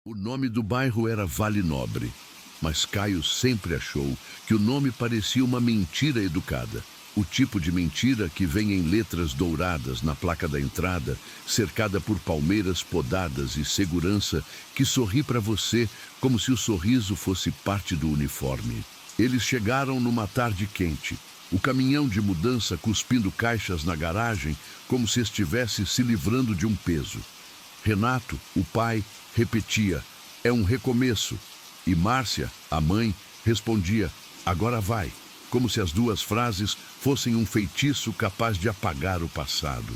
O nome do bairro era Vale Nobre, mas Caio sempre achou que o nome parecia uma mentira educada. O tipo de mentira que vem em letras douradas na placa da entrada, cercada por palmeiras podadas e segurança que sorri para você como se o sorriso fosse parte do uniforme. Eles chegaram numa tarde quente, o caminhão de mudança cuspindo caixas na garagem como se estivesse se livrando de um peso. Renato, o pai, repetia: "É um recomeço." E Márcia, a mãe, respondia: "Agora vai." Como se as duas frases fossem um feitiço capaz de apagar o passado.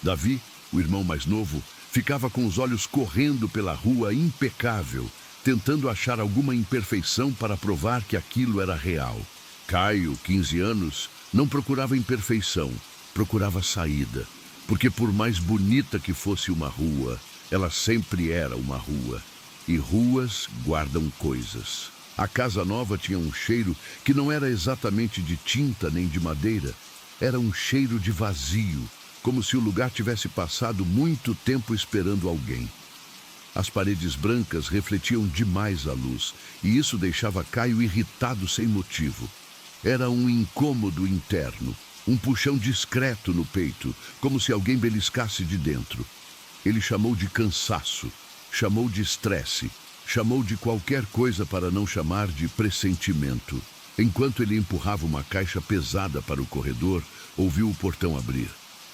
Davi, o irmão mais novo, ficava com os olhos correndo pela rua impecável, tentando achar alguma imperfeição para provar que aquilo era real. Caio, 15 anos, não procurava imperfeição, procurava saída, porque por mais bonita que fosse uma rua, ela sempre era uma rua. E ruas guardam coisas. A casa nova tinha um cheiro que não era exatamente de tinta nem de madeira. Era um cheiro de vazio, como se o lugar tivesse passado muito tempo esperando alguém. As paredes brancas refletiam demais a luz, e isso deixava Caio irritado sem motivo. Era um incômodo interno, um puxão discreto no peito, como se alguém beliscasse de dentro. Ele chamou de cansaço, chamou de estresse, chamou de qualquer coisa para não chamar de pressentimento. Enquanto ele empurrava uma caixa pesada para o corredor, ouviu o portão abrir.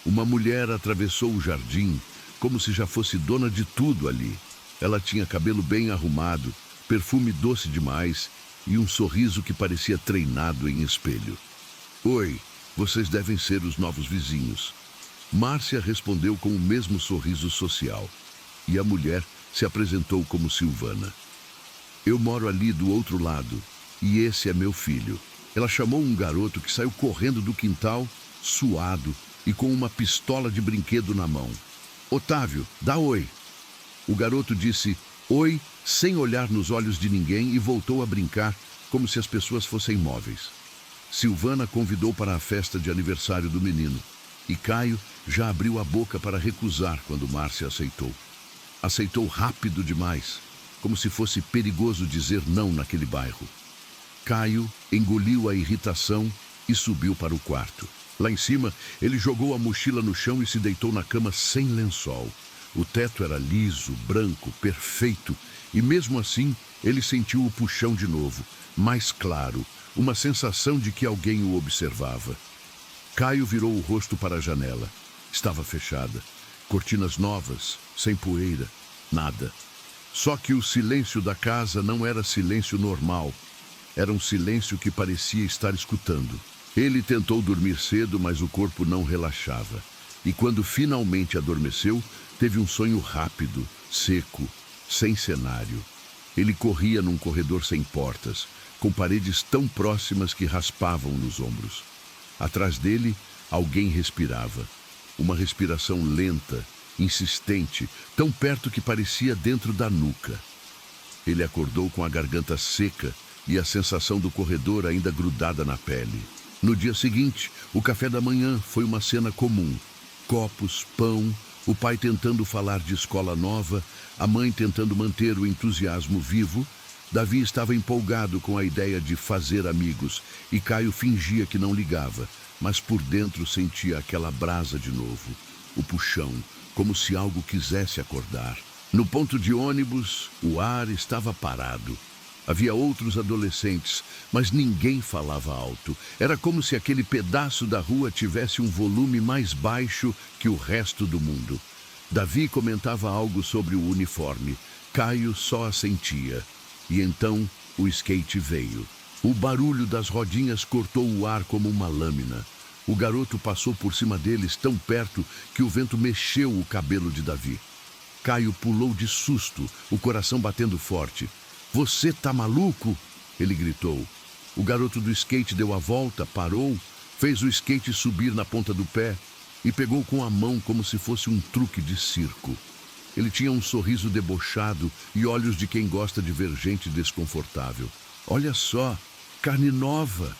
Uma mulher atravessou o jardim, como se já fosse dona de tudo ali. Ela tinha cabelo bem arrumado, perfume doce demais e um sorriso que parecia treinado em espelho. "Oi, vocês devem ser os novos vizinhos." Márcia respondeu com o mesmo sorriso social. E a mulher se apresentou como Silvana. "Eu moro ali do outro lado, e esse é meu filho." Ela chamou um garoto que saiu correndo do quintal, suado e com uma pistola de brinquedo na mão. "Otávio, dá oi." O garoto disse oi sem olhar nos olhos de ninguém e voltou a brincar como se as pessoas fossem móveis. Silvana convidou para a festa de aniversário do menino, e Caio já abriu a boca para recusar quando Márcia aceitou. Aceitou rápido demais, como se fosse perigoso dizer não naquele bairro. Caio engoliu a irritação e subiu para o quarto. Lá em cima, ele jogou a mochila no chão e se deitou na cama sem lençol. O teto era liso, branco, perfeito, e mesmo assim, ele sentiu o puxão de novo, mais claro, uma sensação de que alguém o observava. Caio virou o rosto para a janela. Estava fechada. Cortinas novas, sem poeira, nada. Só que o silêncio da casa não era silêncio normal. Era um silêncio que parecia estar escutando. Ele tentou dormir cedo, mas o corpo não relaxava. E quando finalmente adormeceu, teve um sonho rápido, seco, sem cenário. Ele corria num corredor sem portas, com paredes tão próximas que raspavam nos ombros. Atrás dele, alguém respirava. Uma respiração lenta, insistente, tão perto que parecia dentro da nuca. Ele acordou com a garganta seca e a sensação do corredor ainda grudada na pele. No dia seguinte, o café da manhã foi uma cena comum. Copos, pão, o pai tentando falar de escola nova, a mãe tentando manter o entusiasmo vivo. Davi estava empolgado com a ideia de fazer amigos e Caio fingia que não ligava, mas por dentro sentia aquela brasa de novo, o puxão, como se algo quisesse acordar. No ponto de ônibus, o ar estava parado. Havia outros adolescentes, mas ninguém falava alto. Era como se aquele pedaço da rua tivesse um volume mais baixo que o resto do mundo. Davi comentava algo sobre o uniforme. Caio só assentia. E então o skate veio. O barulho das rodinhas cortou o ar como uma lâmina. O garoto passou por cima deles tão perto que o vento mexeu o cabelo de Davi. Caio pulou de susto, o coração batendo forte. "Você tá maluco?" ele gritou. O garoto do skate deu a volta, parou, fez o skate subir na ponta do pé e pegou com a mão como se fosse um truque de circo. Ele tinha um sorriso debochado e olhos de quem gosta de ver gente desconfortável. "Olha só, carne nova!"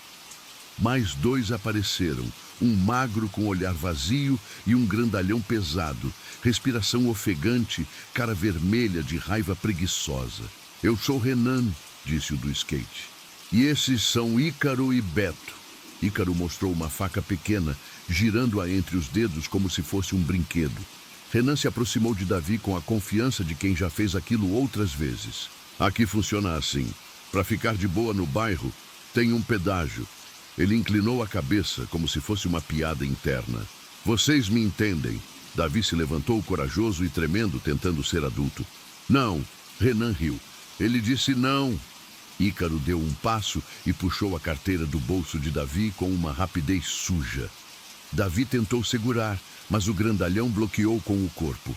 Mais dois apareceram, um magro com olhar vazio e um grandalhão pesado, respiração ofegante, cara vermelha de raiva preguiçosa. Eu sou Renan, disse o do skate. E esses são Ícaro e Beto. Ícaro mostrou uma faca pequena, girando-a entre os dedos como se fosse um brinquedo. Renan se aproximou de Davi com a confiança de quem já fez aquilo outras vezes. Aqui funciona assim. Para ficar de boa no bairro, tem um pedágio. Ele inclinou a cabeça como se fosse uma piada interna. Vocês me entendem? Davi se levantou corajoso e tremendo, tentando ser adulto. Não, Renan riu. Ele disse não. Ícaro deu um passo e puxou a carteira do bolso de Davi com uma rapidez suja. Davi tentou segurar, mas o grandalhão bloqueou com o corpo.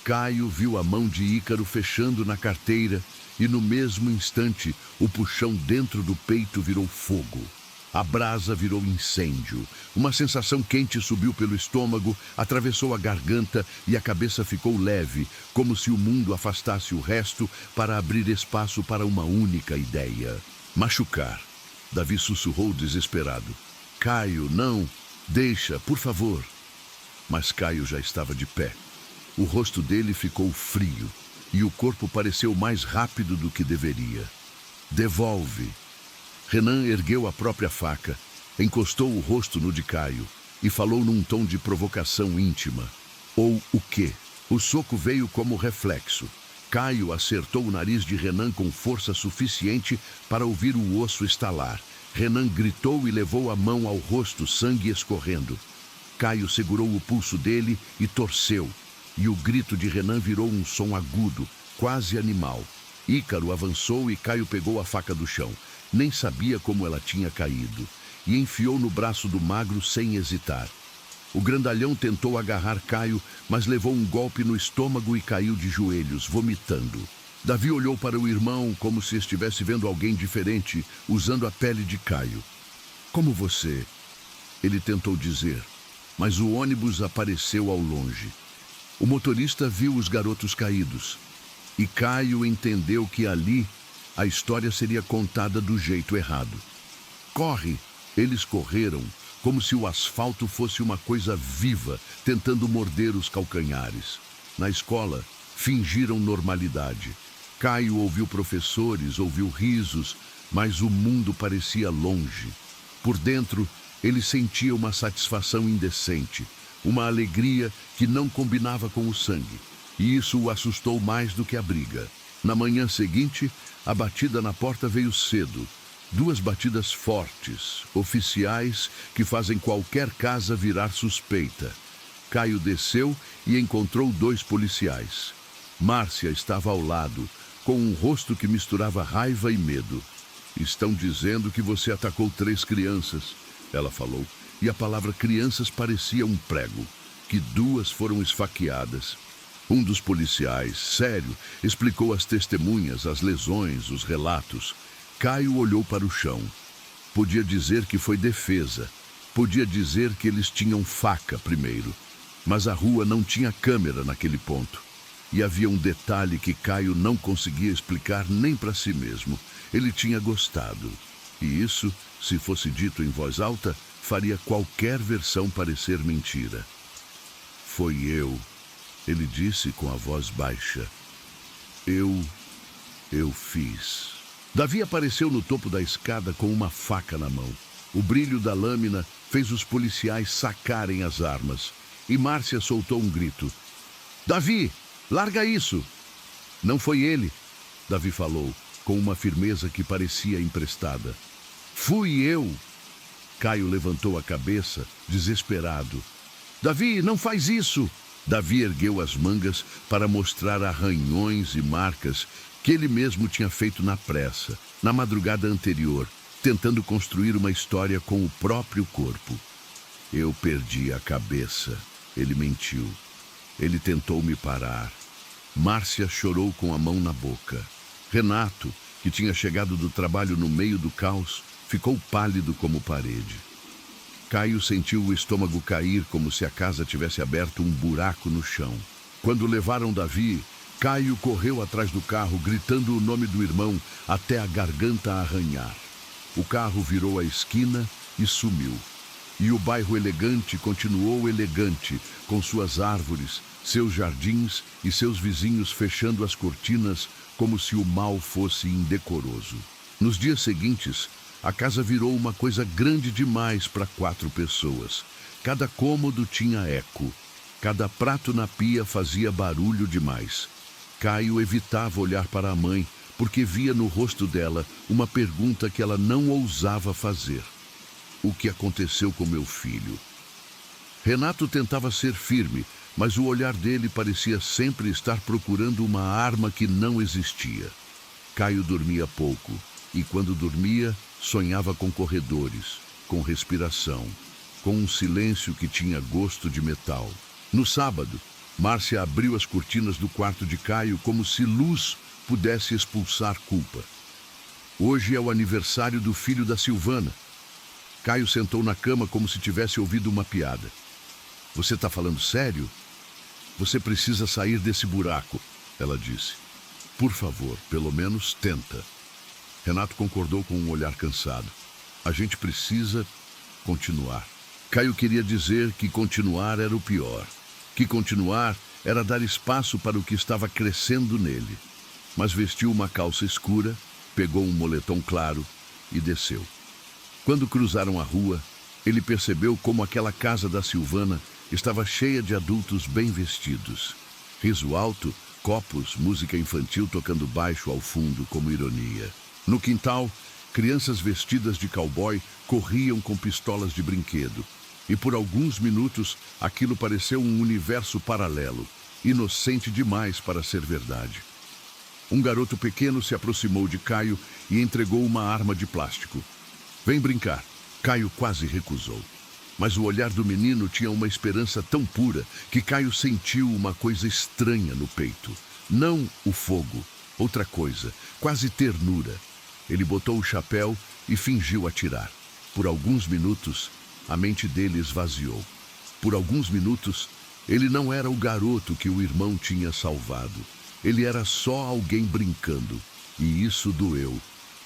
Caio viu a mão de Ícaro fechando na carteira e, no mesmo instante, o puxão dentro do peito virou fogo. A brasa virou incêndio. Uma sensação quente subiu pelo estômago, atravessou a garganta e a cabeça ficou leve, como se o mundo afastasse o resto para abrir espaço para uma única ideia. Machucar. Davi sussurrou desesperado. Caio, não. Deixa, por favor. Mas Caio já estava de pé. O rosto dele ficou frio e o corpo pareceu mais rápido do que deveria. Devolve. Renan ergueu a própria faca, encostou o rosto no de Caio e falou num tom de provocação íntima. Ou o quê? O soco veio como reflexo. Caio acertou o nariz de Renan com força suficiente para ouvir o osso estalar. Renan gritou e levou a mão ao rosto, sangue escorrendo. Caio segurou o pulso dele e torceu, e o grito de Renan virou um som agudo, quase animal. Ícaro avançou e Caio pegou a faca do chão. Nem sabia como ela tinha caído, e enfiou no braço do magro sem hesitar. O grandalhão tentou agarrar Caio, mas levou um golpe no estômago e caiu de joelhos, vomitando. Davi olhou para o irmão como se estivesse vendo alguém diferente, usando a pele de Caio. Como você? Ele tentou dizer, mas o ônibus apareceu ao longe. O motorista viu os garotos caídos, e Caio entendeu que ali a história seria contada do jeito errado. Corre! Eles correram, como se o asfalto fosse uma coisa viva, tentando morder os calcanhares. Na escola, fingiram normalidade. Caio ouviu professores, ouviu risos, mas o mundo parecia longe. Por dentro, ele sentia uma satisfação indecente, uma alegria que não combinava com o sangue. E isso o assustou mais do que a briga. Na manhã seguinte, a batida na porta veio cedo. 2 batidas fortes, oficiais, que fazem qualquer casa virar suspeita. Caio desceu e encontrou 2 policiais. Márcia estava ao lado, com um rosto que misturava raiva e medo. Estão dizendo que você atacou 3 crianças, ela falou, e a palavra crianças parecia um prego, que 2 foram esfaqueadas. Um dos policiais, sério, explicou às testemunhas, as lesões, os relatos. Caio olhou para o chão. Podia dizer que foi defesa. Podia dizer que eles tinham faca primeiro. Mas a rua não tinha câmera naquele ponto. E havia um detalhe que Caio não conseguia explicar nem para si mesmo. Ele tinha gostado. E isso, se fosse dito em voz alta, faria qualquer versão parecer mentira. Foi eu. Ele disse com a voz baixa. Eu fiz. Davi apareceu no topo da escada com uma faca na mão. O brilho da lâmina fez os policiais sacarem as armas. E Márcia soltou um grito. Davi, larga isso! Não foi ele, Davi falou, com uma firmeza que parecia emprestada. Fui eu! Caio levantou a cabeça, desesperado. Davi, não faz isso! Davi ergueu as mangas para mostrar arranhões e marcas que ele mesmo tinha feito na pressa, na madrugada anterior, tentando construir uma história com o próprio corpo. Eu perdi a cabeça. Ele mentiu. Ele tentou me parar. Márcia chorou com a mão na boca. Renato, que tinha chegado do trabalho no meio do caos, ficou pálido como parede. Caio sentiu o estômago cair como se a casa tivesse aberto um buraco no chão. Quando levaram Davi, Caio correu atrás do carro, gritando o nome do irmão até a garganta arranhar. O carro virou a esquina e sumiu. E o bairro elegante continuou elegante, com suas árvores, seus jardins e seus vizinhos fechando as cortinas como se o mal fosse indecoroso. Nos dias seguintes, a casa virou uma coisa grande demais para 4 pessoas. Cada cômodo tinha eco. Cada prato na pia fazia barulho demais. Caio evitava olhar para a mãe, porque via no rosto dela uma pergunta que ela não ousava fazer. O que aconteceu com meu filho? Renato tentava ser firme, mas o olhar dele parecia sempre estar procurando uma arma que não existia. Caio dormia pouco, e quando dormia, sonhava com corredores, com respiração, com um silêncio que tinha gosto de metal. No sábado, Márcia abriu as cortinas do quarto de Caio como se luz pudesse expulsar culpa. Hoje é o aniversário do filho da Silvana. Caio sentou na cama como se tivesse ouvido uma piada. Você está falando sério? Você precisa sair desse buraco, ela disse. Por favor, pelo menos tenta. Renato concordou com um olhar cansado. A gente precisa continuar. Caio queria dizer que continuar era o pior. Que continuar era dar espaço para o que estava crescendo nele. Mas vestiu uma calça escura, pegou um moletom claro e desceu. Quando cruzaram a rua, ele percebeu como aquela casa da Silvana estava cheia de adultos bem vestidos. Riso alto, copos, música infantil tocando baixo ao fundo como ironia. No quintal, crianças vestidas de cowboy corriam com pistolas de brinquedo. E por alguns minutos, aquilo pareceu um universo paralelo, inocente demais para ser verdade. Um garoto pequeno se aproximou de Caio e entregou uma arma de plástico. Vem brincar. Caio quase recusou. Mas o olhar do menino tinha uma esperança tão pura que Caio sentiu uma coisa estranha no peito. Não o fogo, outra coisa, quase ternura. Ele botou o chapéu e fingiu atirar. Por alguns minutos, a mente dele esvaziou. Por alguns minutos, ele não era o garoto que o irmão tinha salvado. Ele era só alguém brincando. E isso doeu,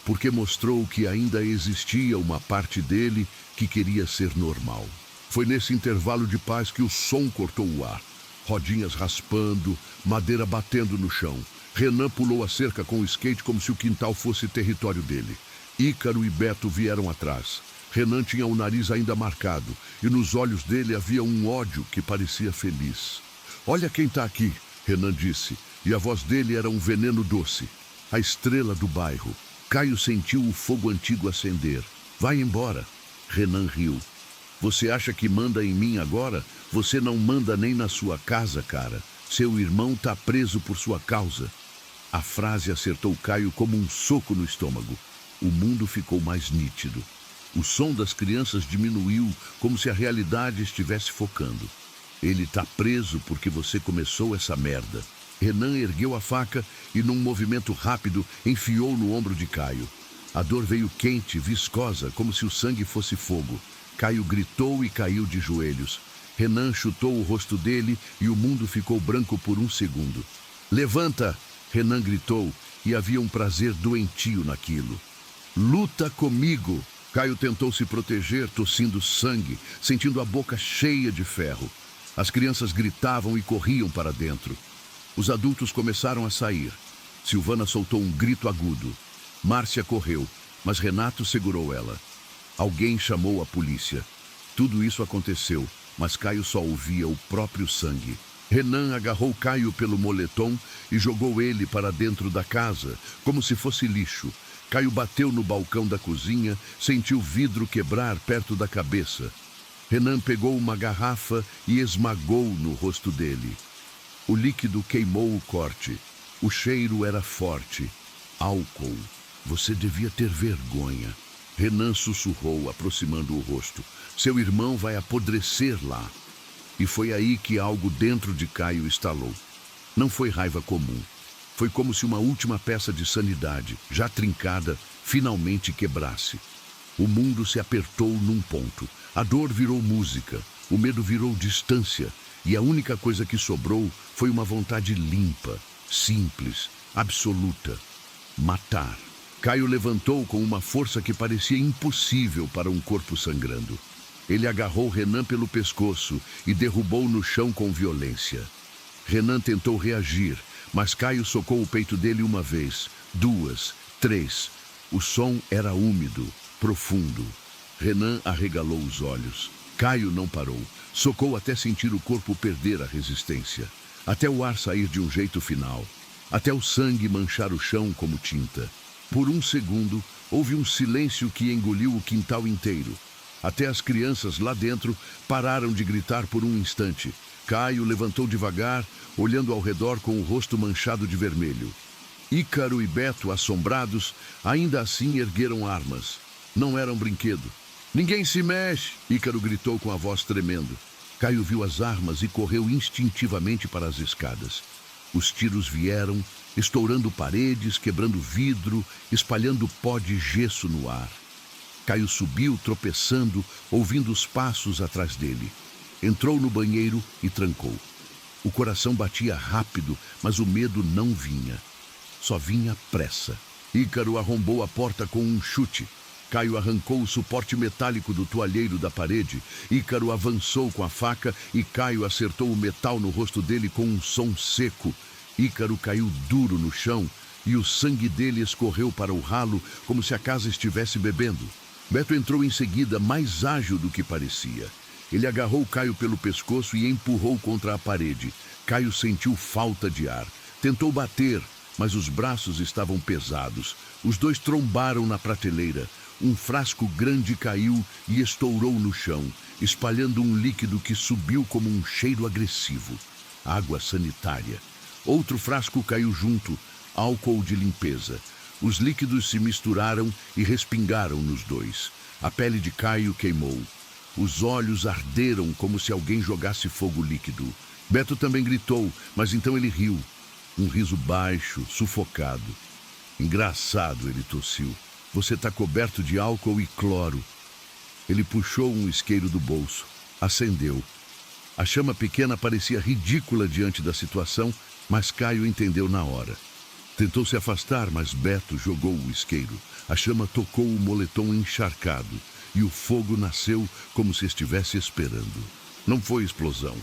porque mostrou que ainda existia uma parte dele que queria ser normal. Foi nesse intervalo de paz que o som cortou o ar. Rodinhas raspando, madeira batendo no chão. Renan pulou a cerca com o skate como se o quintal fosse território dele. Ícaro e Beto vieram atrás. Renan tinha o nariz ainda marcado, e nos olhos dele havia um ódio que parecia feliz. Olha quem está aqui, Renan disse, e a voz dele era um veneno doce. A estrela do bairro. Caio sentiu o fogo antigo acender. Vai embora. Renan riu. Você acha que manda em mim agora? Você não manda nem na sua casa, cara. Seu irmão está preso por sua causa. A frase acertou Caio como um soco no estômago. O mundo ficou mais nítido. O som das crianças diminuiu, como se a realidade estivesse focando. Ele está preso porque você começou essa merda. Renan ergueu a faca e, num movimento rápido, enfiou no ombro de Caio. A dor veio quente, viscosa, como se o sangue fosse fogo. Caio gritou e caiu de joelhos. Renan chutou o rosto dele e o mundo ficou branco por um segundo. Levanta! Renan gritou, e havia um prazer doentio naquilo. Luta comigo! Caio tentou se proteger, tossindo sangue, sentindo a boca cheia de ferro. As crianças gritavam e corriam para dentro. Os adultos começaram a sair. Silvana soltou um grito agudo. Márcia correu, mas Renato segurou ela. Alguém chamou a polícia. Tudo isso aconteceu, mas Caio só ouvia o próprio sangue. Renan agarrou Caio pelo moletom e jogou ele para dentro da casa, como se fosse lixo. Caio bateu no balcão da cozinha, sentiu vidro quebrar perto da cabeça. Renan pegou uma garrafa e esmagou no rosto dele. O líquido queimou o corte. O cheiro era forte. Álcool. Você devia ter vergonha. Renan sussurrou, aproximando o rosto. Seu irmão vai apodrecer lá. E foi aí que algo dentro de Caio estalou. Não foi raiva comum. Foi como se uma última peça de sanidade, já trincada, finalmente quebrasse. O mundo se apertou num ponto. A dor virou música. O medo virou distância. E a única coisa que sobrou foi uma vontade limpa, simples, absoluta. Matar. Caio levantou com uma força que parecia impossível para um corpo sangrando. Ele agarrou Renan pelo pescoço e derrubou no chão com violência. Renan tentou reagir, mas Caio socou o peito dele uma vez, duas, três. O som era úmido, profundo. Renan arregalou os olhos. Caio não parou. Socou até sentir o corpo perder a resistência. Até o ar sair de um jeito final. Até o sangue manchar o chão como tinta. Por um segundo, houve um silêncio que engoliu o quintal inteiro. Até as crianças lá dentro pararam de gritar por um instante. Caio levantou devagar, olhando ao redor com o rosto manchado de vermelho. Ícaro e Beto, assombrados, ainda assim ergueram armas. Não eram brinquedo. Ninguém se mexe! Ícaro gritou com a voz tremendo. Caio viu as armas e correu instintivamente para as escadas. Os tiros vieram, estourando paredes, quebrando vidro, espalhando pó de gesso no ar. Caio subiu, tropeçando, ouvindo os passos atrás dele. Entrou no banheiro e trancou. O coração batia rápido, mas o medo não vinha. Só vinha pressa. Ícaro arrombou a porta com um chute. Caio arrancou o suporte metálico do toalheiro da parede. Ícaro avançou com a faca e Caio acertou o metal no rosto dele com um som seco. Ícaro caiu duro no chão e o sangue dele escorreu para o ralo como se a casa estivesse bebendo. Beto entrou em seguida, mais ágil do que parecia. Ele agarrou Caio pelo pescoço e empurrou contra a parede. Caio sentiu falta de ar. Tentou bater, mas os braços estavam pesados. Os dois trombaram na prateleira. Um frasco grande caiu e estourou no chão, espalhando um líquido que subiu como um cheiro agressivo. Água sanitária. Outro frasco caiu junto, álcool de limpeza. Os líquidos se misturaram e respingaram nos dois. A pele de Caio queimou. Os olhos arderam como se alguém jogasse fogo líquido. Beto também gritou, mas então ele riu. Um riso baixo, sufocado. Engraçado, ele tossiu. Você está coberto de álcool e cloro. Ele puxou um isqueiro do bolso. Acendeu. A chama pequena parecia ridícula diante da situação, mas Caio entendeu na hora. Tentou se afastar, mas Beto jogou o isqueiro. A chama tocou o moletom encharcado e o fogo nasceu como se estivesse esperando. Não foi explosão,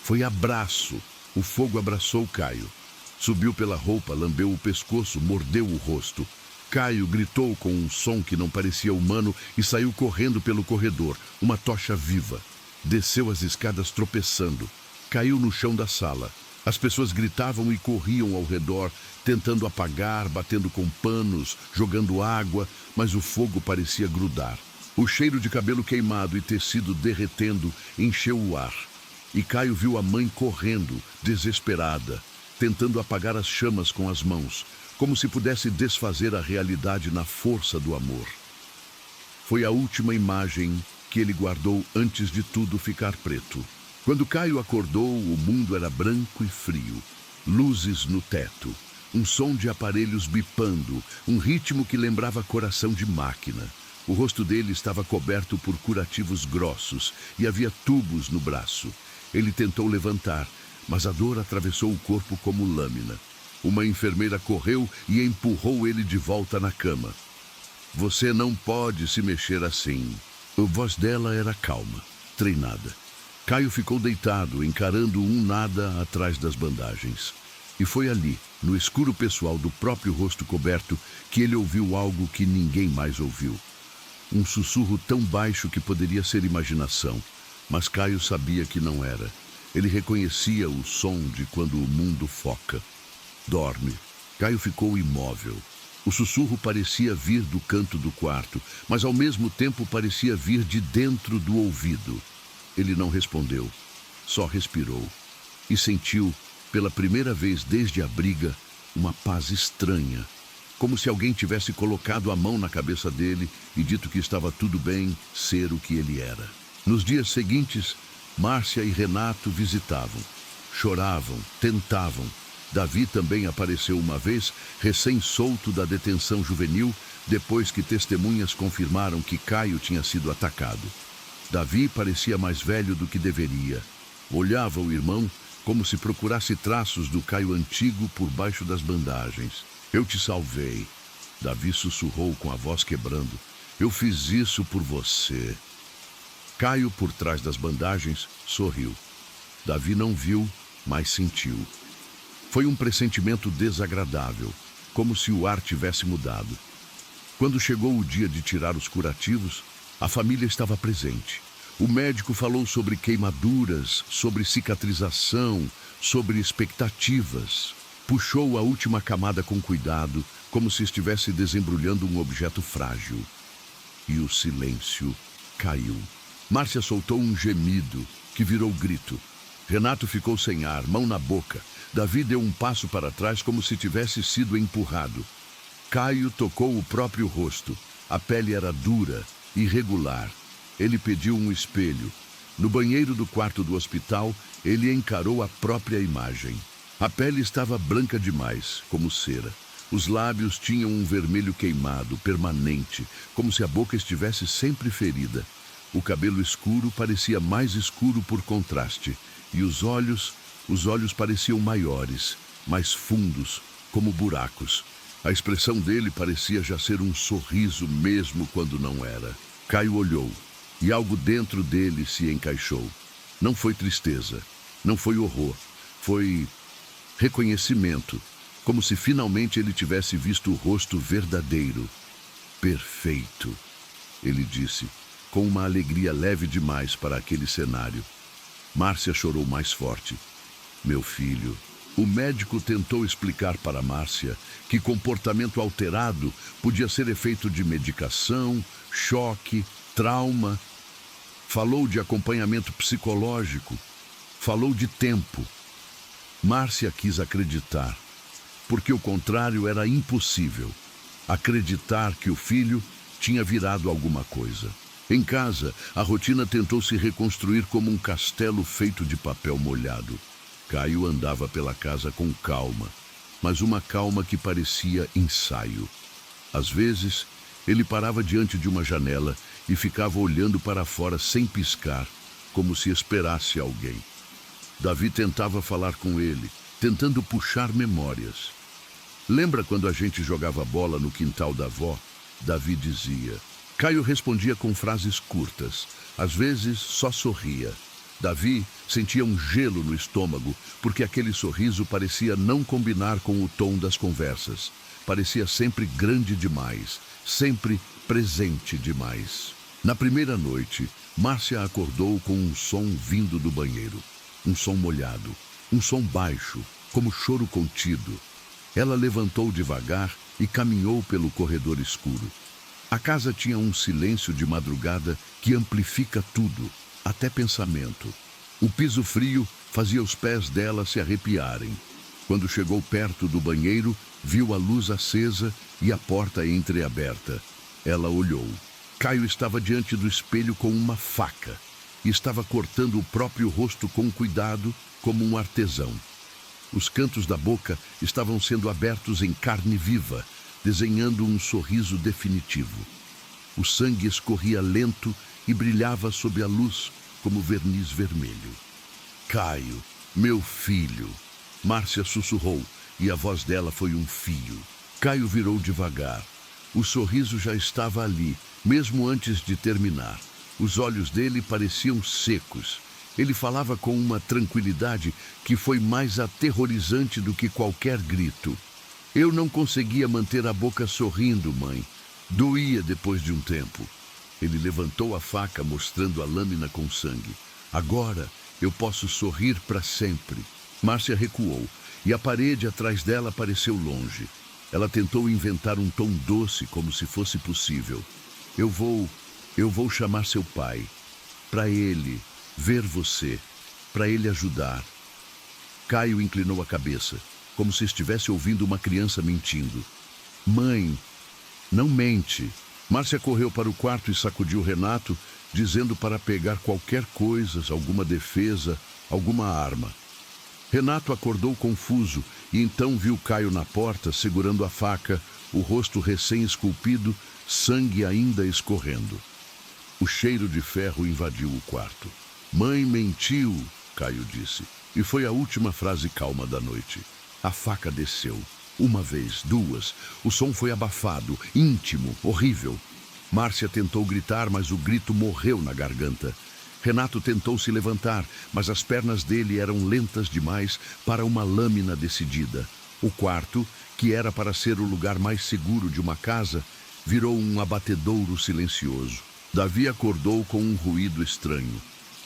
foi abraço. O fogo abraçou Caio. Subiu pela roupa, lambeu o pescoço, mordeu o rosto. Caio gritou com um som que não parecia humano e saiu correndo pelo corredor, uma tocha viva. Desceu as escadas tropeçando. Caiu no chão da sala. As pessoas gritavam e corriam ao redor, tentando apagar, batendo com panos, jogando água, mas o fogo parecia grudar. O cheiro de cabelo queimado e tecido derretendo encheu o ar. E Caio viu a mãe correndo, desesperada, tentando apagar as chamas com as mãos, como se pudesse desfazer a realidade na força do amor. Foi a última imagem que ele guardou antes de tudo ficar preto. Quando Caio acordou, o mundo era branco e frio. Luzes no teto, um som de aparelhos bipando, um ritmo que lembrava coração de máquina. O rosto dele estava coberto por curativos grossos e havia tubos no braço. Ele tentou levantar, mas a dor atravessou o corpo como lâmina. Uma enfermeira correu e empurrou ele de volta na cama. Você não pode se mexer assim. A voz dela era calma, treinada. Caio ficou deitado, encarando um nada atrás das bandagens. E foi ali, no escuro pessoal do próprio rosto coberto, que ele ouviu algo que ninguém mais ouviu. Um sussurro tão baixo que poderia ser imaginação, mas Caio sabia que não era. Ele reconhecia o som de quando o mundo foca. Dorme. Caio ficou imóvel. O sussurro parecia vir do canto do quarto, mas ao mesmo tempo parecia vir de dentro do ouvido. Ele não respondeu, só respirou e sentiu, pela primeira vez desde a briga, uma paz estranha, como se alguém tivesse colocado a mão na cabeça dele e dito que estava tudo bem ser o que ele era. Nos dias seguintes, Márcia e Renato visitavam, choravam, tentavam. Davi também apareceu uma vez, recém-solto da detenção juvenil, depois que testemunhas confirmaram que Caio tinha sido atacado. Davi parecia mais velho do que deveria. Olhava o irmão como se procurasse traços do Caio antigo por baixo das bandagens. Eu te salvei. Davi sussurrou com a voz quebrando. Eu fiz isso por você. Caio, por trás das bandagens, sorriu. Davi não viu, mas sentiu. Foi um pressentimento desagradável, como se o ar tivesse mudado. Quando chegou o dia de tirar os curativos, a família estava presente. O médico falou sobre queimaduras, sobre cicatrização, sobre expectativas. Puxou a última camada com cuidado, como se estivesse desembrulhando um objeto frágil. E o silêncio caiu. Márcia soltou um gemido, que virou grito. Renato ficou sem ar, mão na boca. Davi deu um passo para trás como se tivesse sido empurrado. Caio tocou o próprio rosto. A pele era dura, irregular. Ele pediu um espelho. No banheiro do quarto do hospital, ele encarou a própria imagem. A pele estava branca demais, como cera. Os lábios tinham um vermelho queimado, permanente, como se a boca estivesse sempre ferida. O cabelo escuro parecia mais escuro por contraste, e os olhos pareciam maiores, mais fundos, como buracos. A expressão dele parecia já ser um sorriso mesmo quando não era. Caio olhou, e algo dentro dele se encaixou. Não foi tristeza, não foi horror, foi reconhecimento, como se finalmente ele tivesse visto o rosto verdadeiro. Perfeito, ele disse, com uma alegria leve demais para aquele cenário. Márcia chorou mais forte. Meu filho. O médico tentou explicar para Márcia que comportamento alterado podia ser efeito de medicação, choque, trauma. Falou de acompanhamento psicológico. Falou de tempo. Márcia quis acreditar, porque o contrário era impossível. Acreditar que o filho tinha virado alguma coisa. Em casa, a rotina tentou se reconstruir como um castelo feito de papel molhado. Caio andava pela casa com calma, mas uma calma que parecia ensaio. Às vezes, ele parava diante de uma janela e ficava olhando para fora sem piscar, como se esperasse alguém. Davi tentava falar com ele, tentando puxar memórias. Lembra quando a gente jogava bola no quintal da avó? Davi dizia. Caio respondia com frases curtas, às vezes só sorria. Davi sentia um gelo no estômago, porque aquele sorriso parecia não combinar com o tom das conversas. Parecia sempre grande demais, sempre presente demais. Na primeira noite, Márcia acordou com um som vindo do banheiro. Um som molhado, um som baixo, como choro contido. Ela levantou devagar e caminhou pelo corredor escuro. A casa tinha um silêncio de madrugada que amplifica tudo, até pensamento. O piso frio fazia os pés dela se arrepiarem. Quando chegou perto do banheiro, viu a luz acesa e a porta entreaberta. Ela olhou. Caio estava diante do espelho com uma faca e estava cortando o próprio rosto com cuidado, como um artesão. Os cantos da boca estavam sendo abertos em carne viva, desenhando um sorriso definitivo. O sangue escorria lento e brilhava sob a luz como verniz vermelho. Caio, meu filho. Márcia sussurrou e a voz dela foi um fio. Caio virou devagar. O sorriso já estava ali, mesmo antes de terminar. Os olhos dele pareciam secos. Ele falava com uma tranquilidade que foi mais aterrorizante do que qualquer grito. Eu não conseguia manter a boca sorrindo, mãe. Doía depois de um tempo. Ele levantou a faca, mostrando a lâmina com sangue. Agora eu posso sorrir para sempre. Márcia recuou, e a parede atrás dela pareceu longe. Ela tentou inventar um tom doce, como se fosse possível. Eu vou chamar seu pai. Para ele ver você. Para ele ajudar. Caio inclinou a cabeça, como se estivesse ouvindo uma criança mentindo. Mãe, não mente. Márcia correu para o quarto e sacudiu Renato, dizendo para pegar qualquer coisa, alguma defesa, alguma arma. Renato acordou confuso e então viu Caio na porta, segurando a faca, o rosto recém-esculpido, sangue ainda escorrendo. O cheiro de ferro invadiu o quarto. Mãe mentiu, Caio disse, e foi a última frase calma da noite. A faca desceu. Uma vez, duas, o som foi abafado, íntimo, horrível. Márcia tentou gritar, mas o grito morreu na garganta. Renato tentou se levantar, mas as pernas dele eram lentas demais para uma lâmina decidida. O quarto, que era para ser o lugar mais seguro de uma casa, virou um abatedouro silencioso. Davi acordou com um ruído estranho.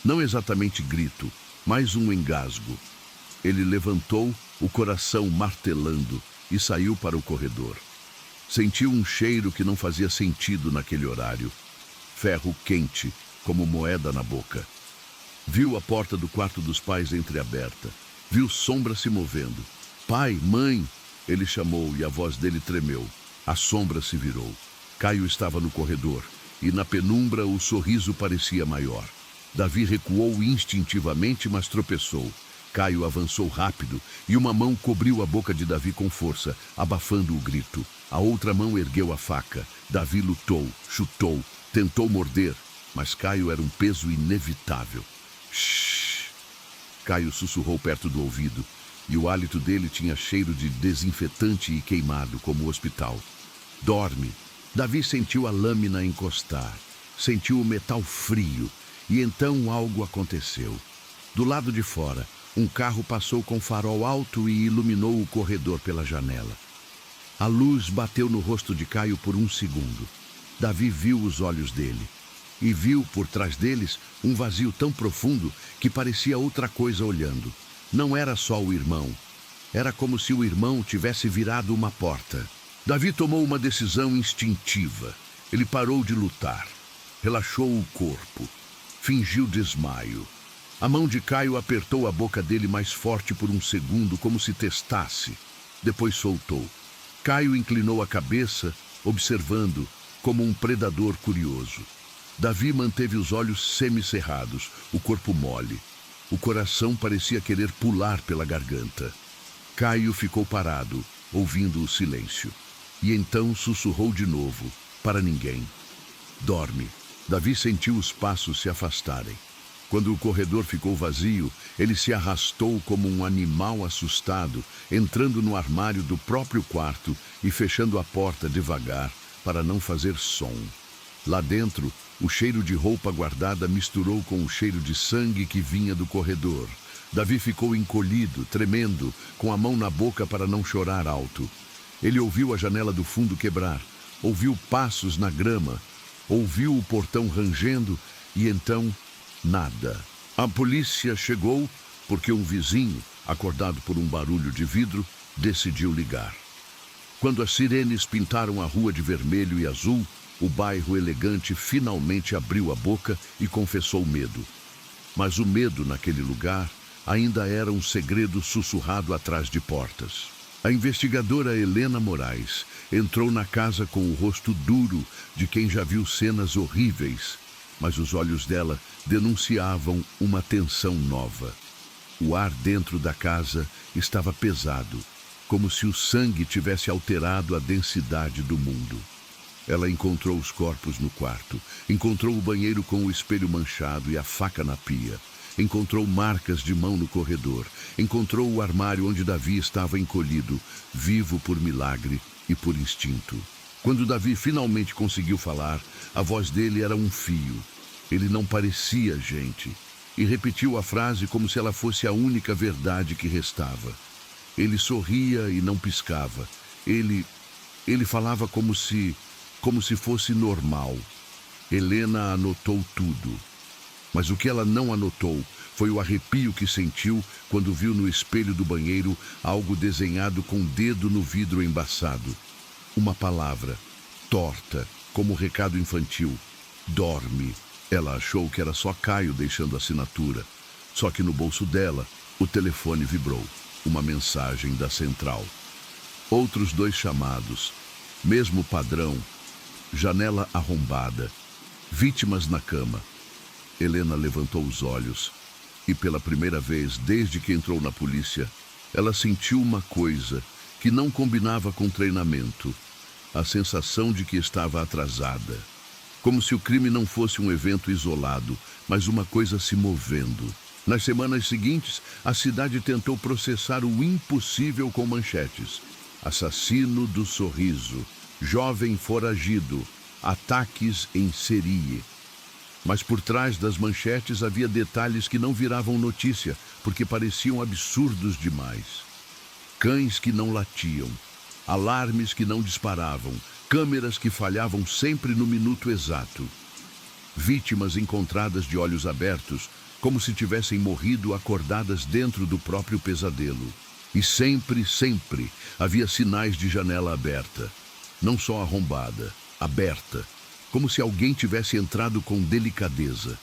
Não exatamente grito, mas um engasgo. Ele levantou, o coração martelando, e saiu para o corredor. Sentiu um cheiro que não fazia sentido naquele horário. Ferro quente, como moeda na boca. Viu a porta do quarto dos pais entreaberta. Viu sombra se movendo. Pai, mãe, ele chamou e a voz dele tremeu. A sombra se virou. Caio estava no corredor e na penumbra o sorriso parecia maior. Davi recuou instintivamente, mas tropeçou. Caio avançou rápido e uma mão cobriu a boca de Davi com força, abafando o grito. A outra mão ergueu a faca. Davi lutou, chutou, tentou morder, mas Caio era um peso inevitável. Shhh! Caio sussurrou perto do ouvido, e o hálito dele tinha cheiro de desinfetante e queimado, como o hospital. Dorme. Davi sentiu a lâmina encostar, sentiu o metal frio, e então algo aconteceu. Do lado de fora, um carro passou com farol alto e iluminou o corredor pela janela. A luz bateu no rosto de Caio por um segundo. Davi viu os olhos dele. E viu, por trás deles, um vazio tão profundo que parecia outra coisa olhando. Não era só o irmão. Era como se o irmão tivesse virado uma porta. Davi tomou uma decisão instintiva. Ele parou de lutar. Relaxou o corpo. Fingiu desmaio. A mão de Caio apertou a boca dele mais forte por um segundo, como se testasse. Depois soltou. Caio inclinou a cabeça, observando, como um predador curioso. Davi manteve os olhos semicerrados, o corpo mole. O coração parecia querer pular pela garganta. Caio ficou parado, ouvindo o silêncio. E então sussurrou de novo, para ninguém. Dorme. Davi sentiu os passos se afastarem. Quando o corredor ficou vazio, ele se arrastou como um animal assustado, entrando no armário do próprio quarto e fechando a porta devagar, para não fazer som. Lá dentro, o cheiro de roupa guardada misturou com o cheiro de sangue que vinha do corredor. Davi ficou encolhido, tremendo, com a mão na boca para não chorar alto. Ele ouviu a janela do fundo quebrar, ouviu passos na grama, ouviu o portão rangendo e então, nada. A polícia chegou porque um vizinho, acordado por um barulho de vidro, decidiu ligar. Quando as sirenes pintaram a rua de vermelho e azul, o bairro elegante finalmente abriu a boca e confessou medo. Mas o medo naquele lugar ainda era um segredo sussurrado atrás de portas. A investigadora Helena Moraes entrou na casa com o rosto duro de quem já viu cenas horríveis, mas os olhos dela denunciavam uma tensão nova. O ar dentro da casa estava pesado, como se o sangue tivesse alterado a densidade do mundo. Ela encontrou os corpos no quarto, encontrou o banheiro com o espelho manchado e a faca na pia, encontrou marcas de mão no corredor, encontrou o armário onde Davi estava encolhido, vivo por milagre e por instinto. Quando Davi finalmente conseguiu falar, a voz dele era um fio. Ele não parecia gente, e repetiu a frase como se ela fosse a única verdade que restava. Ele sorria e não piscava. Ele falava como se fosse normal. Helena anotou tudo. Mas o que ela não anotou foi o arrepio que sentiu quando viu no espelho do banheiro algo desenhado com o dedo no vidro embaçado. Uma palavra, torta, como recado infantil. Dorme. Ela achou que era só Caio deixando a assinatura. Só que no bolso dela, o telefone vibrou. Uma mensagem da central. Outros 2 chamados. Mesmo padrão. Janela arrombada. Vítimas na cama. Helena levantou os olhos. E pela primeira vez, desde que entrou na polícia, ela sentiu uma coisa que não combinava com treinamento. A sensação de que estava atrasada. Como se o crime não fosse um evento isolado, mas uma coisa se movendo. Nas semanas seguintes, a cidade tentou processar o impossível com manchetes. Assassino do sorriso, jovem foragido, ataques em serie. Mas por trás das manchetes havia detalhes que não viravam notícia, porque pareciam absurdos demais. Cães que não latiam, alarmes que não disparavam, câmeras que falhavam sempre no minuto exato. Vítimas encontradas de olhos abertos, como se tivessem morrido acordadas dentro do próprio pesadelo. E sempre, sempre havia sinais de janela aberta. Não só arrombada, aberta, como se alguém tivesse entrado com delicadeza.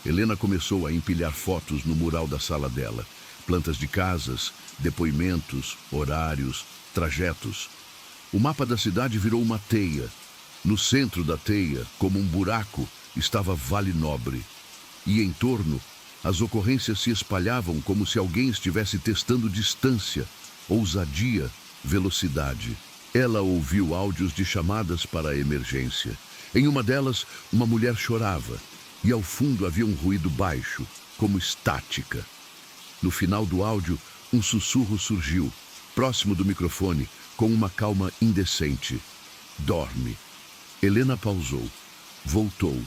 Helena começou a empilhar fotos no mural da sala dela. Plantas de casas, depoimentos, horários, trajetos. O mapa da cidade virou uma teia. No centro da teia, como um buraco, estava Vale Nobre. E em torno, as ocorrências se espalhavam como se alguém estivesse testando distância, ousadia, velocidade. Ela ouviu áudios de chamadas para a emergência. Em uma delas, uma mulher chorava, e ao fundo havia um ruído baixo, como estática. No final do áudio, um sussurro surgiu, próximo do microfone, com uma calma indecente. Dorme. Helena pausou, voltou,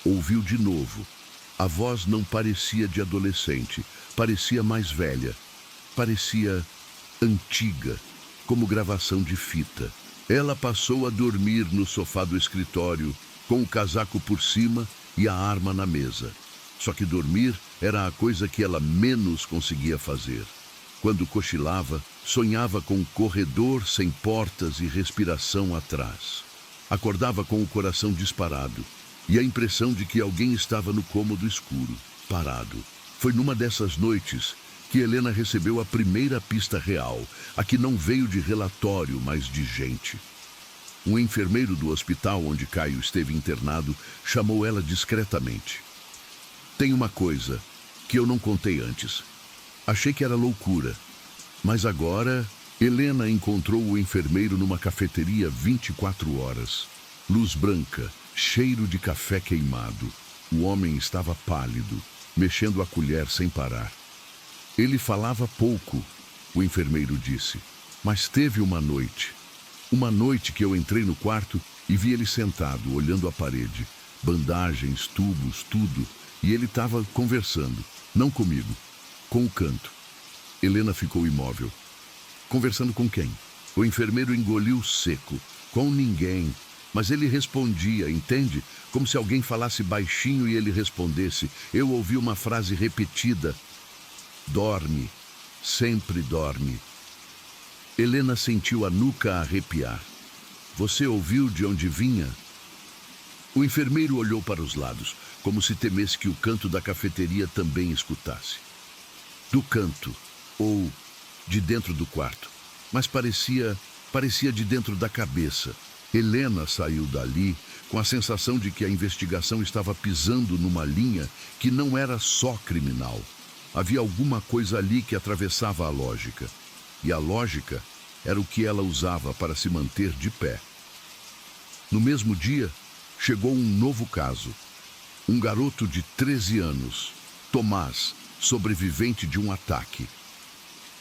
ouviu de novo. A voz não parecia de adolescente, parecia mais velha, parecia antiga, como gravação de fita. Ela passou a dormir no sofá do escritório, com o casaco por cima e a arma na mesa. Só que dormir era a coisa que ela menos conseguia fazer. Quando cochilava, sonhava com um corredor sem portas e respiração atrás. Acordava com o coração disparado e a impressão de que alguém estava no cômodo escuro, parado. Foi numa dessas noites que Helena recebeu a primeira pista real, a que não veio de relatório, mas de gente. Um enfermeiro do hospital onde Caio esteve internado chamou ela discretamente. Tem uma coisa que eu não contei antes. Achei que era loucura, mas agora Helena encontrou o enfermeiro numa cafeteria 24 horas. Luz branca, cheiro de café queimado. O homem estava pálido, mexendo a colher sem parar. Ele falava pouco, o enfermeiro disse, mas teve uma noite que eu entrei no quarto e vi ele sentado, olhando a parede, bandagens, tubos, tudo, e ele estava conversando, não comigo, com o canto. Helena ficou imóvel. Conversando com quem? O enfermeiro engoliu seco. Com ninguém. Mas ele respondia, entende? Como se alguém falasse baixinho e ele respondesse. Eu ouvi uma frase repetida. Dorme. Sempre dorme. Helena sentiu a nuca arrepiar. Você ouviu de onde vinha? O enfermeiro olhou para os lados, como se temesse que o canto da cafeteria também escutasse. Do canto, ou de dentro do quarto, mas parecia de dentro da cabeça. Helena saiu dali com a sensação de que a investigação estava pisando numa linha que não era só criminal. Havia alguma coisa ali que atravessava a lógica. E a lógica era o que ela usava para se manter de pé. No mesmo dia, chegou um novo caso. Um garoto de 13 anos, Tomás, sobrevivente de um ataque.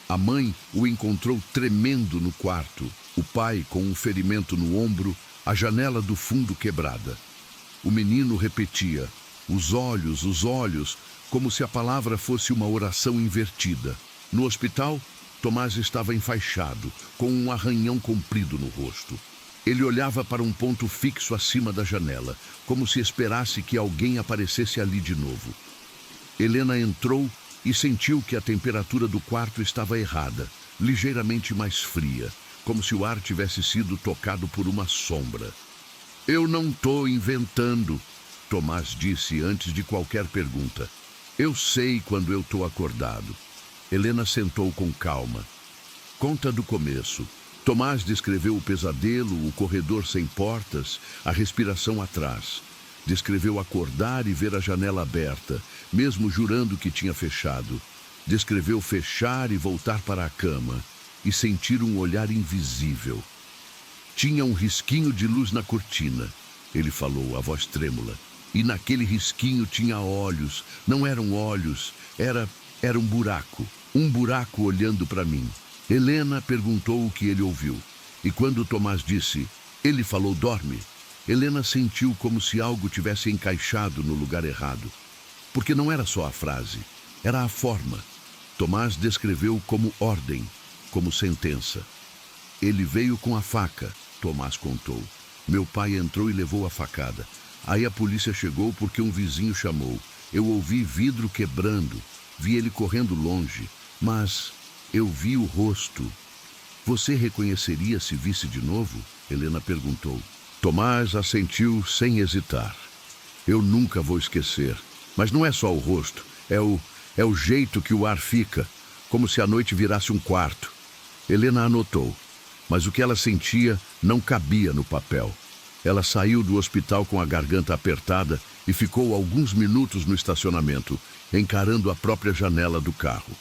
A mãe o encontrou tremendo no quarto, o pai com um ferimento no ombro, a janela do fundo quebrada. O menino repetia, os olhos, como se a palavra fosse uma oração invertida. No hospital, Tomás estava enfaixado, com um arranhão comprido no rosto. Ele olhava para um ponto fixo acima da janela, como se esperasse que alguém aparecesse ali de novo. Helena entrou e sentiu que a temperatura do quarto estava errada, ligeiramente mais fria, como se o ar tivesse sido tocado por uma sombra. Eu não estou inventando, Tomás disse antes de qualquer pergunta. Eu sei quando eu estou acordado. Helena sentou com calma. Conta do começo. Tomás descreveu o pesadelo, o corredor sem portas, a respiração atrás. Descreveu acordar e ver a janela aberta, mesmo jurando que tinha fechado. Descreveu fechar e voltar para a cama e sentir um olhar invisível. Tinha um risquinho de luz na cortina, ele falou, a voz trêmula. E naquele risquinho tinha olhos. Não eram olhos, era um buraco. Um buraco olhando para mim. Helena perguntou o que ele ouviu. E quando Tomás disse, ele falou dorme, Helena sentiu como se algo tivesse encaixado no lugar errado. Porque não era só a frase, era a forma. Tomás descreveu como ordem, como sentença. Ele veio com a faca, Tomás contou. Meu pai entrou e levou a facada. Aí a polícia chegou porque um vizinho chamou. Eu ouvi vidro quebrando, vi ele correndo longe, mas eu vi o rosto. Você reconheceria se visse de novo? Helena perguntou. Tomás assentiu sem hesitar. Eu nunca vou esquecer. Mas não é só o rosto, é o jeito que o ar fica, como se a noite virasse um quarto. Helena anotou, mas o que ela sentia não cabia no papel. Ela saiu do hospital com a garganta apertada e ficou alguns minutos no estacionamento, encarando a própria janela do carro.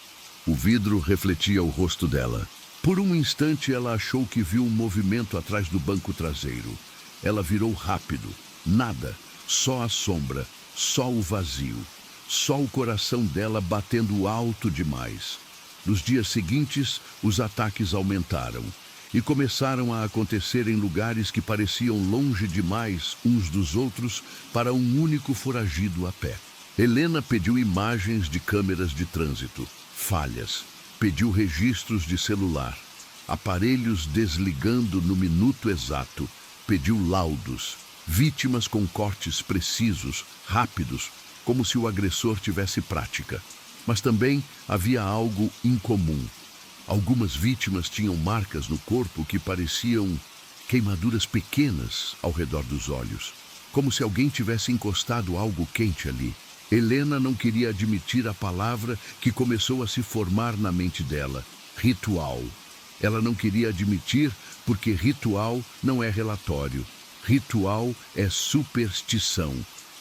O vidro refletia o rosto dela. Por um instante ela achou que viu um movimento atrás do banco traseiro. Ela virou rápido. Nada, só a sombra, só o vazio, só o coração dela batendo alto demais. Nos dias seguintes, os ataques aumentaram e começaram a acontecer em lugares que pareciam longe demais uns dos outros para um único foragido a pé. Helena pediu imagens de câmeras de trânsito, falhas, pediu registros de celular, aparelhos desligando no minuto exato, pediu laudos, vítimas com cortes precisos, rápidos, como se o agressor tivesse prática. Mas também havia algo incomum. Algumas vítimas tinham marcas no corpo que pareciam queimaduras pequenas ao redor dos olhos, como se alguém tivesse encostado algo quente ali. Helena não queria admitir a palavra que começou a se formar na mente dela: ritual. Ela não queria admitir porque ritual não é relatório. Ritual é superstição,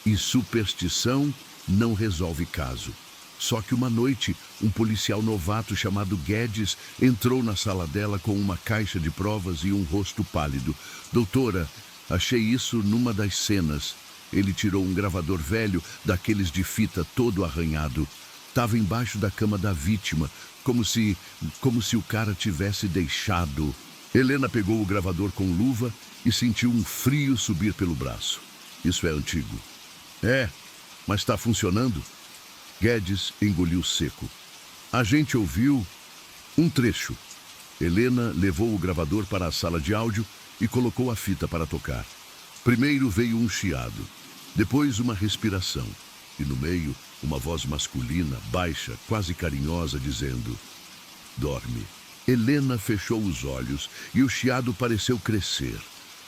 e superstição não resolve caso. Só que uma noite, um policial novato chamado Guedes entrou na sala dela com uma caixa de provas e um rosto pálido. Doutora, achei isso numa das cenas. Ele tirou um gravador velho, daqueles de fita todo arranhado. Estava embaixo da cama da vítima, como se o cara tivesse deixado. Helena pegou o gravador com luva e sentiu um frio subir pelo braço. Isso é antigo. É, mas está funcionando? Guedes engoliu seco. A gente ouviu um trecho. Helena levou o gravador para a sala de áudio e colocou a fita para tocar. Primeiro veio um chiado, depois uma respiração, e no meio uma voz masculina, baixa, quase carinhosa, dizendo: dorme. Helena fechou os olhos e o chiado pareceu crescer.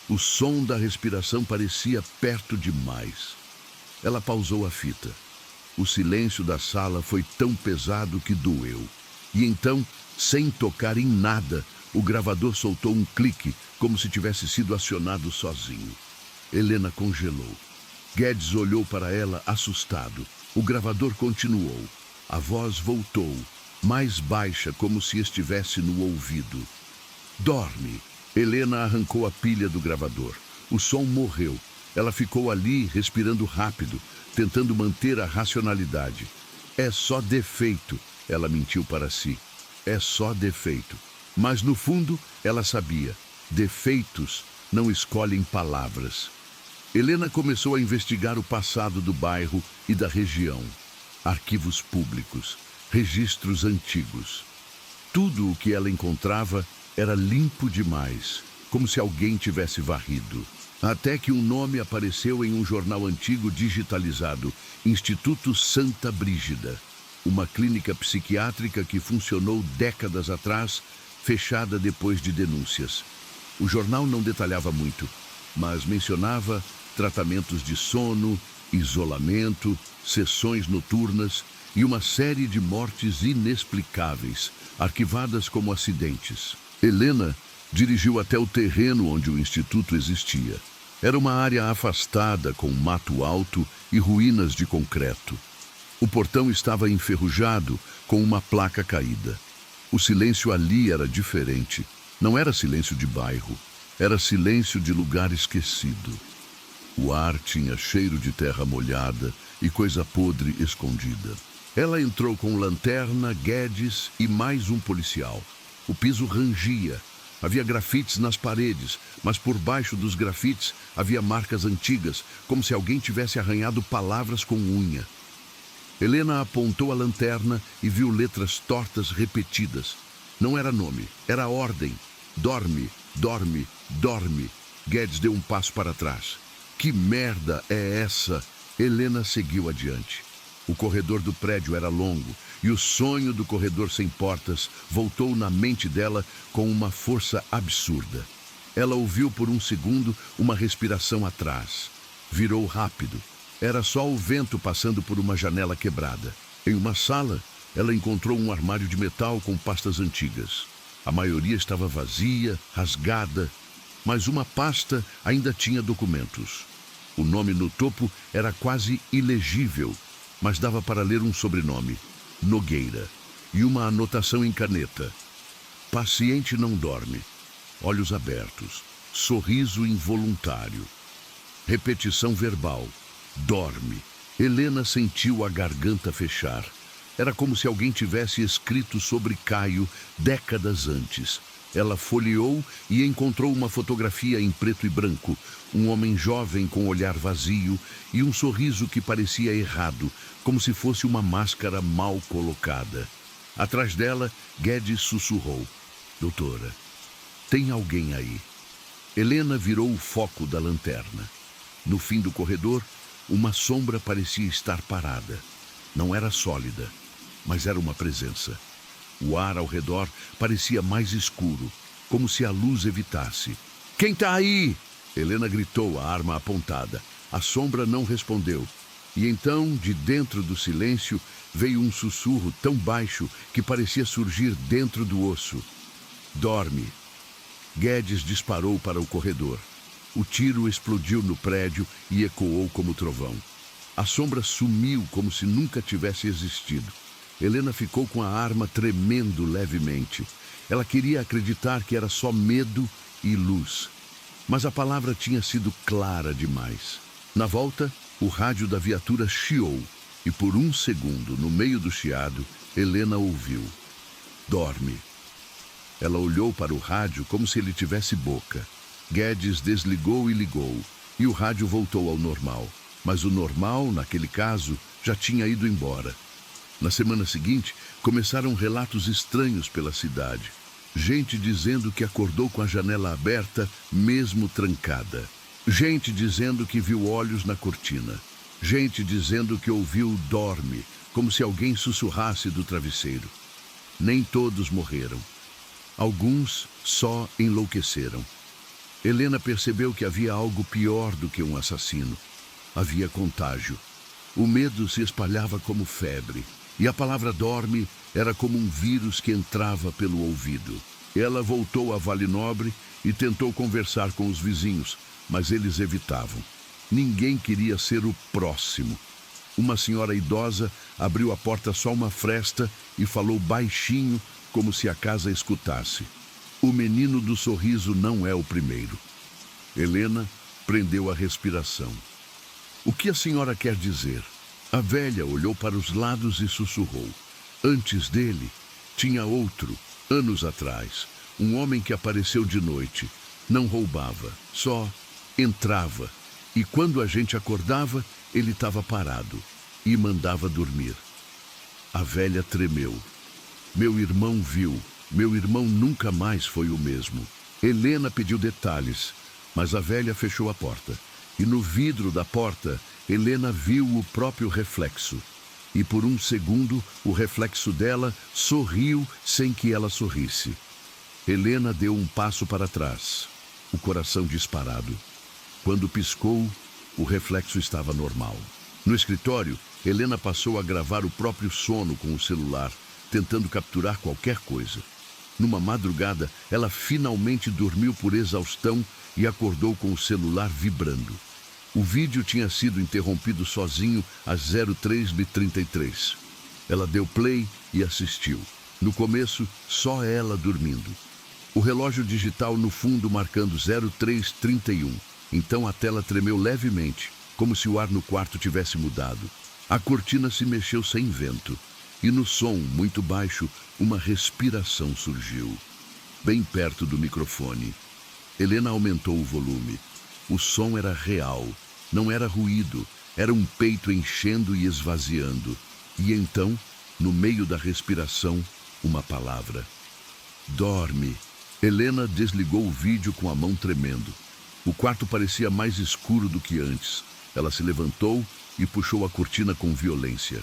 O som da respiração parecia perto demais. Ela pausou a fita. O silêncio da sala foi tão pesado que doeu. E então, sem tocar em nada, o gravador soltou um clique, como se tivesse sido acionado sozinho. Helena congelou. Guedes olhou para ela assustado. O gravador continuou. A voz voltou, mais baixa, como se estivesse no ouvido. Dorme. Helena arrancou a pilha do gravador. O som morreu. Ela ficou ali, respirando rápido, tentando manter a racionalidade. É só defeito, ela mentiu para si. É só defeito. Mas no fundo, ela sabia. Defeitos não escolhem palavras. Helena começou a investigar o passado do bairro e da região. Arquivos públicos, registros antigos. Tudo o que ela encontrava era limpo demais, como se alguém tivesse varrido. Até que um nome apareceu em um jornal antigo digitalizado: Instituto Santa Brígida, uma clínica psiquiátrica que funcionou décadas atrás, fechada depois de denúncias. O jornal não detalhava muito, mas mencionava tratamentos de sono, isolamento, sessões noturnas e uma série de mortes inexplicáveis, arquivadas como acidentes. Helena dirigiu até o terreno onde o instituto existia. Era uma área afastada, com mato alto e ruínas de concreto. O portão estava enferrujado, com uma placa caída. O silêncio ali era diferente. Não era silêncio de bairro, era silêncio de lugar esquecido. O ar tinha cheiro de terra molhada e coisa podre escondida. Ela entrou com lanterna, Guedes e mais um policial. O piso rangia. Havia grafites nas paredes, mas por baixo dos grafites havia marcas antigas, como se alguém tivesse arranhado palavras com unha. Helena apontou a lanterna e viu letras tortas repetidas. Não era nome, era ordem. Dorme, dorme, dorme. Guedes deu um passo para trás. Que merda é essa? Helena seguiu adiante. O corredor do prédio era longo, e o sonho do corredor sem portas voltou na mente dela com uma força absurda. Ela ouviu por um segundo uma respiração atrás. Virou rápido. Era só o vento passando por uma janela quebrada. Em uma sala, ela encontrou um armário de metal com pastas antigas. A maioria estava vazia, rasgada, mas uma pasta ainda tinha documentos. O nome no topo era quase ilegível, mas dava para ler um sobrenome, Nogueira, e uma anotação em caneta. Paciente não dorme. Olhos abertos. Sorriso involuntário. Repetição verbal. Dorme. Helena sentiu a garganta fechar. Era como se alguém tivesse escrito sobre Caio décadas antes. Ela folheou e encontrou uma fotografia em preto e branco. Um homem jovem com olhar vazio e um sorriso que parecia errado, como se fosse uma máscara mal colocada. Atrás dela, Guedes sussurrou. Doutora, tem alguém aí? Helena virou o foco da lanterna. No fim do corredor, uma sombra parecia estar parada. Não era sólida, mas era uma presença. O ar ao redor parecia mais escuro, como se a luz evitasse. Quem está aí? Helena gritou, a arma apontada. A sombra não respondeu. E então, de dentro do silêncio, veio um sussurro tão baixo que parecia surgir dentro do osso. Dorme. Guedes disparou para o corredor. O tiro explodiu no prédio e ecoou como trovão. A sombra sumiu como se nunca tivesse existido. Helena ficou com a arma tremendo levemente. Ela queria acreditar que era só medo e luz. Mas a palavra tinha sido clara demais. Na volta, o rádio da viatura chiou. E por um segundo, no meio do chiado, Helena ouviu. Dorme. Ela olhou para o rádio como se ele tivesse boca. Guedes desligou e ligou. E o rádio voltou ao normal. Mas o normal, naquele caso, já tinha ido embora. Na semana seguinte, começaram relatos estranhos pela cidade. Gente dizendo que acordou com a janela aberta, mesmo trancada. Gente dizendo que viu olhos na cortina. Gente dizendo que ouviu dorme, como se alguém sussurrasse do travesseiro. Nem todos morreram. Alguns só enlouqueceram. Helena percebeu que havia algo pior do que um assassino. Havia contágio. O medo se espalhava como febre. E a palavra dorme era como um vírus que entrava pelo ouvido. Ela voltou a Vale Nobre e tentou conversar com os vizinhos, mas eles evitavam. Ninguém queria ser o próximo. Uma senhora idosa abriu a porta só uma fresta e falou baixinho, como se a casa escutasse. O menino do sorriso não é o primeiro. Helena prendeu a respiração. O que a senhora quer dizer? A velha olhou para os lados e sussurrou. Antes dele, tinha outro, anos atrás. Um homem que apareceu de noite. Não roubava, só entrava. E quando a gente acordava, ele estava parado e mandava dormir. A velha tremeu. Meu irmão viu. Meu irmão nunca mais foi o mesmo. Helena pediu detalhes, mas a velha fechou a porta. E no vidro da porta, Helena viu o próprio reflexo. E por um segundo, o reflexo dela sorriu sem que ela sorrisse. Helena deu um passo para trás, o coração disparado. Quando piscou, o reflexo estava normal. No escritório, Helena passou a gravar o próprio sono com o celular, tentando capturar qualquer coisa. Numa madrugada, ela finalmente dormiu por exaustão e acordou com o celular vibrando. O vídeo tinha sido interrompido sozinho às 03h33. Ela deu play e assistiu. No começo, só ela dormindo. O relógio digital no fundo marcando 03h31. Então a tela tremeu levemente, como se o ar no quarto tivesse mudado. A cortina se mexeu sem vento. E no som, muito baixo, uma respiração surgiu. bem perto do microfone. Helena aumentou o volume. O som era real, não era ruído, era um peito enchendo e esvaziando. E então, no meio da respiração, uma palavra. Dorme. Helena desligou o vídeo com a mão tremendo. O quarto parecia mais escuro do que antes. Ela se levantou e puxou a cortina com violência.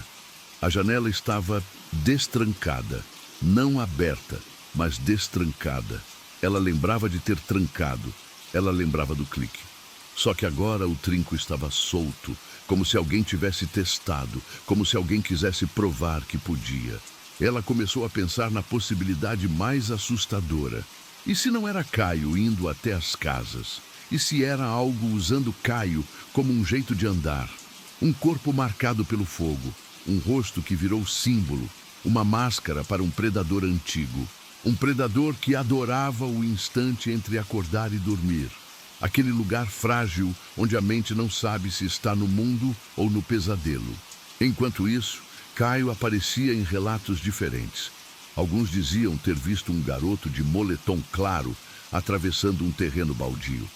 A janela estava destrancada, não aberta, mas destrancada. Ela lembrava de ter trancado, ela lembrava do clique. Só que agora o trinco estava solto, como se alguém tivesse testado, como se alguém quisesse provar que podia. Ela começou a pensar na possibilidade mais assustadora. E se não era Caio indo até as casas? E se era algo usando Caio como um jeito de andar? Um corpo marcado pelo fogo, um rosto que virou símbolo, uma máscara para um predador antigo. Um predador que adorava o instante entre acordar e dormir. Aquele lugar frágil onde a mente não sabe se está no mundo ou no pesadelo. Enquanto isso, Caio aparecia em relatos diferentes. Alguns diziam ter visto um garoto de moletom claro atravessando um terreno baldio.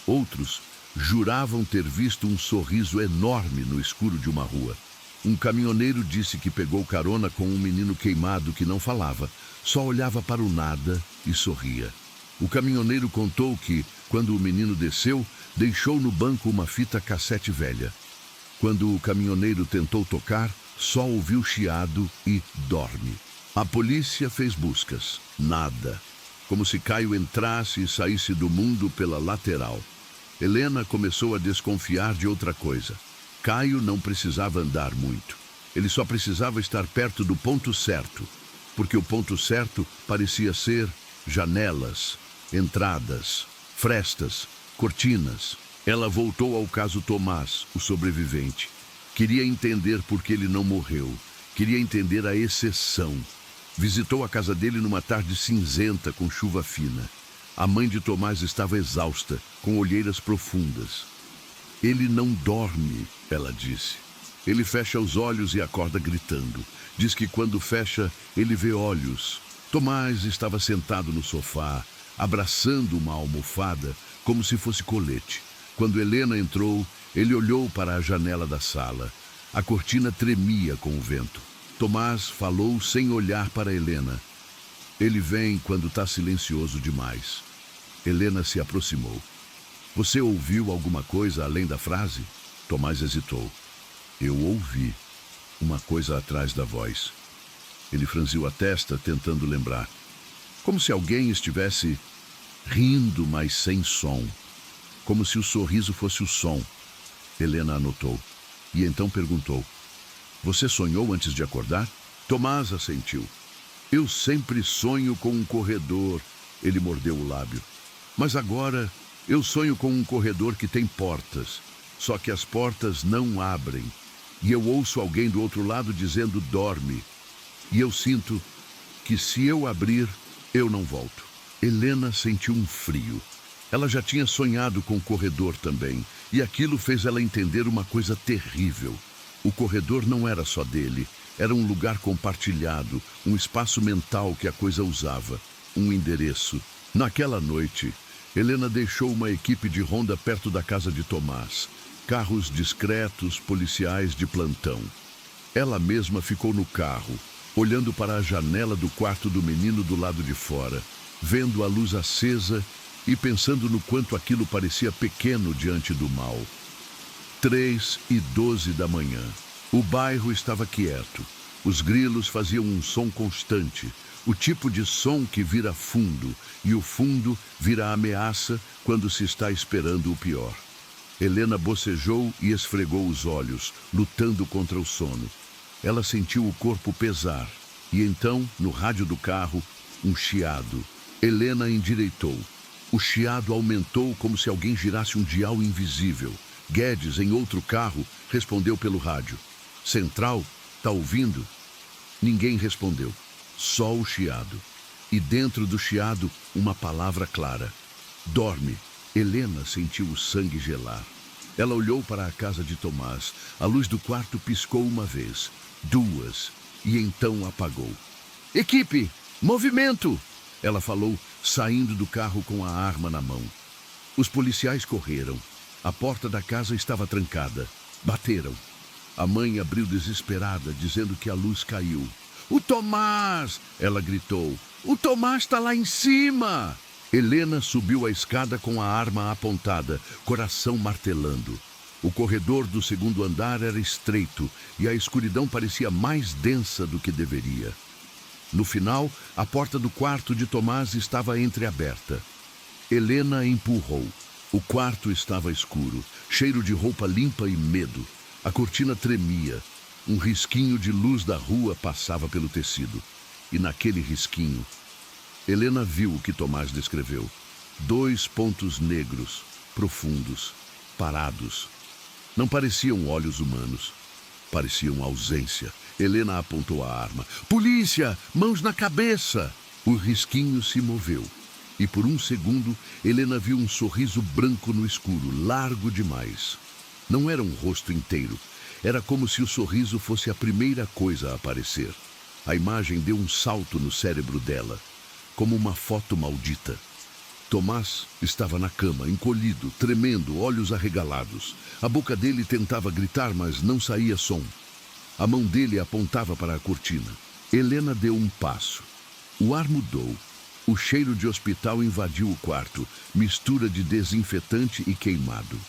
Outros juravam ter visto um sorriso enorme no escuro de uma rua. Um caminhoneiro disse que pegou carona com um menino queimado que não falava, só olhava para o nada e sorria. O caminhoneiro contou que, quando o menino desceu, deixou no banco uma fita cassete velha. Quando o caminhoneiro tentou tocar, só ouviu chiado e dorme. A polícia fez buscas. Nada. Como se Caio entrasse e saísse do mundo pela lateral. Helena começou a desconfiar de outra coisa. Caio não precisava andar muito. Ele só precisava estar perto do ponto certo. Porque o ponto certo parecia ser janelas, entradas, frestas, cortinas. Ela voltou ao caso Tomás, o sobrevivente. Queria entender por que ele não morreu. Queria entender a exceção. Visitou a casa dele numa tarde cinzenta com chuva fina. A mãe de Tomás estava exausta, com olheiras profundas. Ele não dorme, ela disse. Ele fecha os olhos e acorda gritando. Diz que quando fecha, ele vê olhos. Tomás estava sentado no sofá, abraçando uma almofada, como se fosse colete. Quando Helena entrou, ele olhou para a janela da sala. A cortina tremia com o vento. Tomás falou sem olhar para Helena. Ele vem quando está silencioso demais. Helena se aproximou. Você ouviu alguma coisa além da frase? Tomás hesitou. Eu ouvi uma coisa atrás da voz. Ele franziu a testa, tentando lembrar. Como se alguém estivesse rindo, mas sem som. Como se o sorriso fosse o som. Helena anotou. E então perguntou. Você sonhou antes de acordar? Tomás assentiu. Eu sempre sonho com um corredor. Ele mordeu o lábio. Mas agora eu sonho com um corredor que tem portas. Só que as portas não abrem. E eu ouço alguém do outro lado dizendo dorme. E eu sinto que se eu abrir, eu não volto. Helena sentiu um frio. Ela já tinha sonhado com o corredor também. E aquilo fez ela entender uma coisa terrível. O corredor não era só dele. Era um lugar compartilhado, um espaço mental que a coisa usava. Um endereço. Naquela noite, Helena deixou uma equipe de ronda perto da casa de Tomás. Carros discretos, policiais de plantão. Ela mesma ficou no carro, olhando para a janela do quarto do menino do lado de fora, vendo a luz acesa e pensando no quanto aquilo parecia pequeno diante do mal. 3:12 da manhã. O bairro estava quieto. Os grilos faziam um som constante, o tipo de som que vira fundo, e o fundo vira ameaça quando se está esperando o pior. Helena bocejou e esfregou os olhos, lutando contra o sono. Ela sentiu o corpo pesar, e então, no rádio do carro, um chiado. Helena endireitou. O chiado aumentou como se alguém girasse um dial invisível. Guedes, em outro carro, respondeu pelo rádio. Central, tá ouvindo? Ninguém respondeu. Só o chiado. E dentro do chiado, uma palavra clara. Dorme. Helena sentiu o sangue gelar. Ela olhou para a casa de Tomás. A luz do quarto piscou uma vez, duas, e então apagou. Equipe! Movimento! ela falou, saindo do carro com a arma na mão. Os policiais correram. A porta da casa estava trancada. Bateram. A mãe abriu desesperada, dizendo que a luz caiu. "O Tomás!" ela gritou. "O Tomás está lá em cima!" Helena subiu a escada com a arma apontada, coração martelando. O corredor do segundo andar era estreito e a escuridão parecia mais densa do que deveria. No final, a porta do quarto de Tomás estava entreaberta. Helena empurrou. O quarto estava escuro, cheiro de roupa limpa e medo. A cortina tremia. Um risquinho de luz da rua passava pelo tecido. E naquele risquinho, Helena viu o que Tomás descreveu. 2 pontos negros, profundos, parados. Não pareciam olhos humanos. Pareciam ausência. Helena apontou a arma. "Polícia! Mãos na cabeça!" O risquinho se moveu. E por um segundo, Helena viu um sorriso branco no escuro, largo demais. Não era um rosto inteiro. Era como se o sorriso fosse a primeira coisa a aparecer. A imagem deu um salto no cérebro dela, como uma foto maldita. Tomás estava na cama, encolhido, tremendo, olhos arregalados. A boca dele tentava gritar, mas não saía som. A mão dele apontava para a cortina. Helena deu um passo. O ar mudou. O cheiro de hospital invadiu o quarto, mistura de desinfetante e queimado.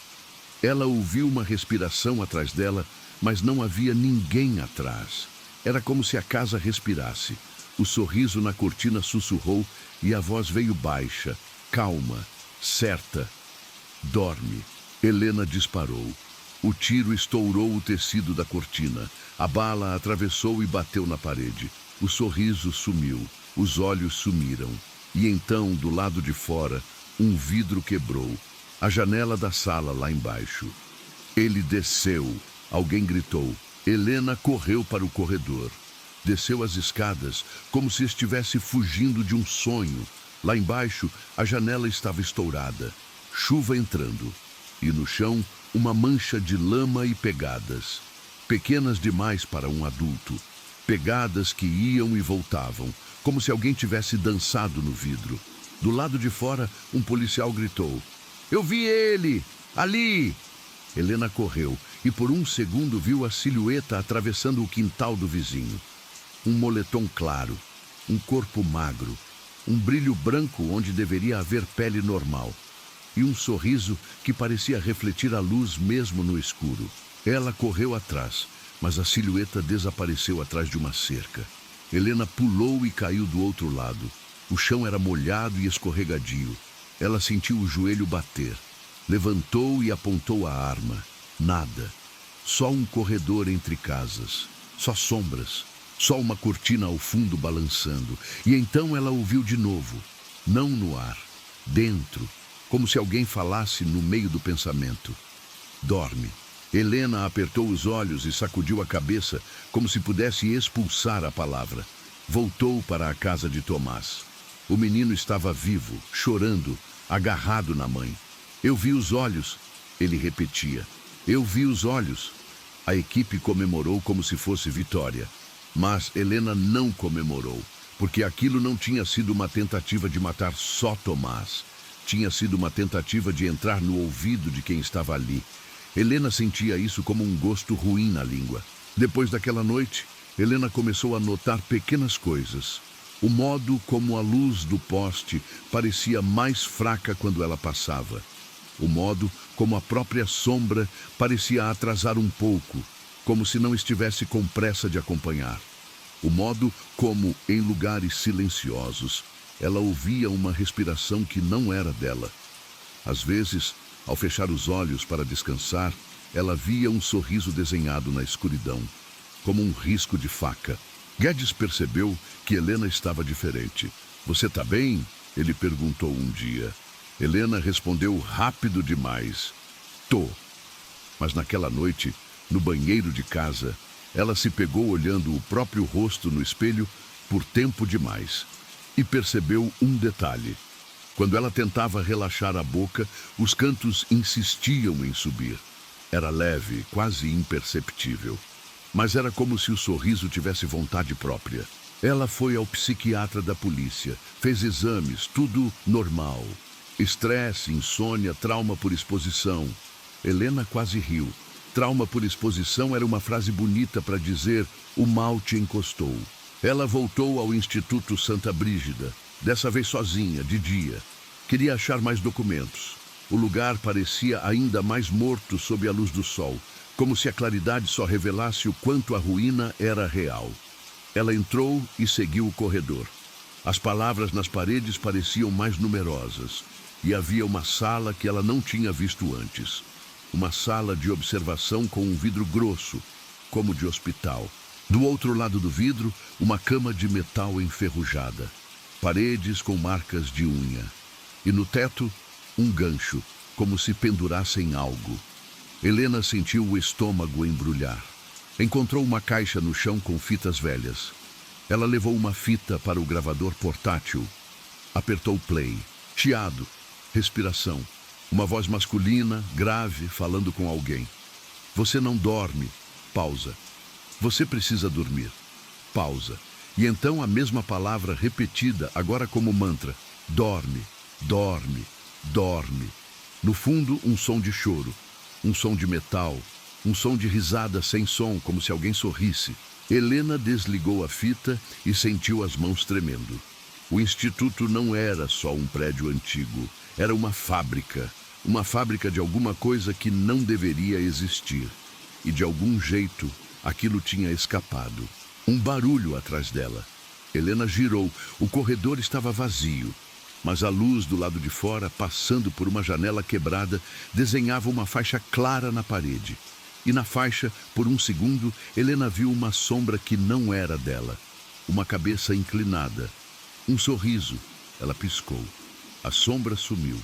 Ela ouviu uma respiração atrás dela, mas não havia ninguém atrás. Era como se a casa respirasse. O sorriso na cortina sussurrou e a voz veio baixa, calma, certa. "Dorme." Helena disparou. O tiro estourou o tecido da cortina. A bala atravessou e bateu na parede. O sorriso sumiu. Os olhos sumiram. E então, do lado de fora, um vidro quebrou. A janela da sala lá embaixo. Ele desceu. Alguém gritou. Helena correu para o corredor. Desceu as escadas, como se estivesse fugindo de um sonho. Lá embaixo, a janela estava estourada. Chuva entrando. E no chão, uma mancha de lama e pegadas. Pequenas demais para um adulto. Pegadas que iam e voltavam, como se alguém tivesse dançado no vidro. Do lado de fora, um policial gritou. "Eu vi ele! Ali!" Helena correu e por um segundo viu a silhueta atravessando o quintal do vizinho. Um moletom claro, um corpo magro, um brilho branco onde deveria haver pele normal e um sorriso que parecia refletir a luz mesmo no escuro. Ela correu atrás, mas a silhueta desapareceu atrás de uma cerca. Helena pulou e caiu do outro lado. O chão era molhado e escorregadio. Ela sentiu o joelho bater. Levantou e apontou a arma. Nada. Só um corredor entre casas. Só sombras. Só uma cortina ao fundo balançando. E então ela ouviu de novo. Não no ar. Dentro. Como se alguém falasse no meio do pensamento. "Dorme." Helena apertou os olhos e sacudiu a cabeça, como se pudesse expulsar a palavra. Voltou para a casa de Tomás. O menino estava vivo, chorando, agarrado na mãe. "Eu vi os olhos," ele repetia. "Eu vi os olhos." A equipe comemorou como se fosse vitória. Mas Helena não comemorou, porque aquilo não tinha sido uma tentativa de matar só Tomás. Tinha sido uma tentativa de entrar no ouvido de quem estava ali. Helena sentia isso como um gosto ruim na língua. Depois daquela noite, Helena começou a notar pequenas coisas. O modo como a luz do poste parecia mais fraca quando ela passava. O modo como a própria sombra parecia atrasar um pouco, como se não estivesse com pressa de acompanhar. O modo como, em lugares silenciosos, ela ouvia uma respiração que não era dela. Às vezes, ao fechar os olhos para descansar, ela via um sorriso desenhado na escuridão, como um risco de faca. Guedes percebeu que Helena estava diferente. "Você está bem?" ele perguntou um dia. Helena respondeu rápido demais. "Tô." Mas naquela noite, no banheiro de casa, ela se pegou olhando o próprio rosto no espelho por tempo demais e percebeu um detalhe. Quando ela tentava relaxar a boca, os cantos insistiam em subir. Era leve, quase imperceptível. Mas era como se o sorriso tivesse vontade própria. Ela foi ao psiquiatra da polícia, fez exames, tudo normal. Estresse, insônia, trauma por exposição. Helena quase riu. Trauma por exposição era uma frase bonita para dizer o mal te encostou. Ela voltou ao Instituto Santa Brígida, dessa vez sozinha, de dia. Queria achar mais documentos. O lugar parecia ainda mais morto sob a luz do sol, como se a claridade só revelasse o quanto a ruína era real. Ela entrou e seguiu o corredor. As palavras nas paredes pareciam mais numerosas, e havia uma sala que ela não tinha visto antes. Uma sala de observação com um vidro grosso, como de hospital. Do outro lado do vidro, uma cama de metal enferrujada. Paredes com marcas de unha. E no teto, um gancho, como se pendurassem algo. Helena sentiu o estômago embrulhar. Encontrou uma caixa no chão com fitas velhas. Ela levou uma fita para o gravador portátil. Apertou play. Chiado. Respiração. Uma voz masculina, grave, falando com alguém. Você não dorme. Pausa. Você precisa dormir. Pausa. E então a mesma palavra repetida, agora como mantra. Dorme, dorme, dorme. No fundo, um som de choro. Um som de metal. Um som de risada sem som, como se alguém sorrisse. Helena desligou a fita e sentiu as mãos tremendo. O instituto não era só um prédio antigo. Era uma fábrica. Uma fábrica de alguma coisa que não deveria existir. E de algum jeito, aquilo tinha escapado. Um barulho atrás dela. Helena girou. O corredor estava vazio. Mas a luz do lado de fora, passando por uma janela quebrada, desenhava uma faixa clara na parede. E na faixa, por um segundo, Helena viu uma sombra que não era dela. Uma cabeça inclinada. Um sorriso. Ela piscou. A sombra sumiu.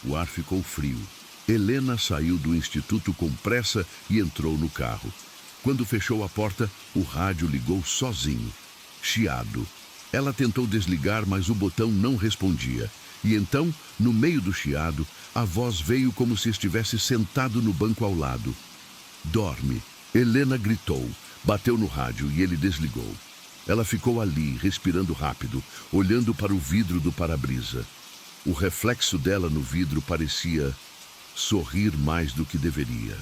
O ar ficou frio. Helena saiu do instituto com pressa e entrou no carro. Quando fechou a porta, o rádio ligou sozinho. Chiado. Ela tentou desligar, mas o botão não respondia. E então, no meio do chiado, a voz veio como se estivesse sentado no banco ao lado. Dorme. Helena gritou, bateu no rádio e ele desligou. Ela ficou ali, respirando rápido, olhando para o vidro do para-brisa. O reflexo dela no vidro parecia sorrir mais do que deveria.